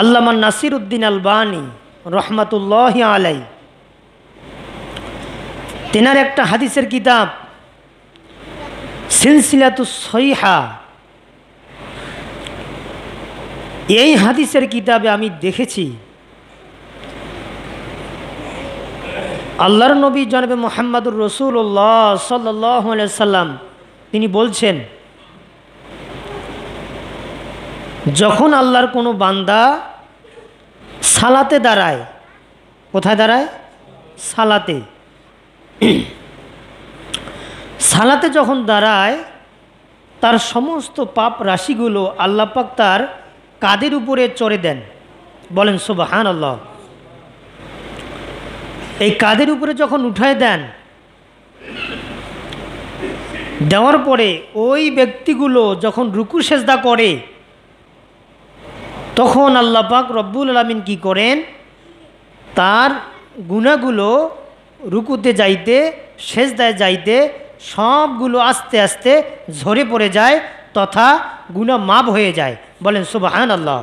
আল্লামা নাসিরউদ্দিন আলবানী রহমাতুল্লাহি আলাইহি তেনার একটা হাদিসের কিতাব সিলসিলাতুস সহিহা, এই হাদিসের কিতাবে আমি দেখেছি আল্লাহর নবী জনাবে মুহাম্মদুর রাসূলুল্লাহ সাল্লাল্লাহু আলাইহি সাল্লাম তিনি বলছেন, যখন আল্লাহর কোনো বান্দা সালাতে দাঁড়ায়, কোথায় দাঁড়ায়? সালাতে। সালাতে যখন দাঁড়ায় তার সমস্ত পাপ রাশিগুলো আল্লাহ পাক তার কাঁধের উপরে চড়ে দেন। বলেন সুবহানাল্লাহ। এই কাঁধের উপরে যখন উঠায় দেন, দেওয়ার পরে ওই ব্যক্তিগুলো যখন রুকু সেজদা করে তখন আল্লাহ পাক রব্বুল আলামিন কি করেন, তার গুনাহগুলো রুকুতে যাইতে সেজদায় যাইতে সবগুলো আস্তে আস্তে ঝরে পড়ে যায় তথা গুনাহ মাফ হয়ে যায়। বলেন সুবহানাল্লাহ।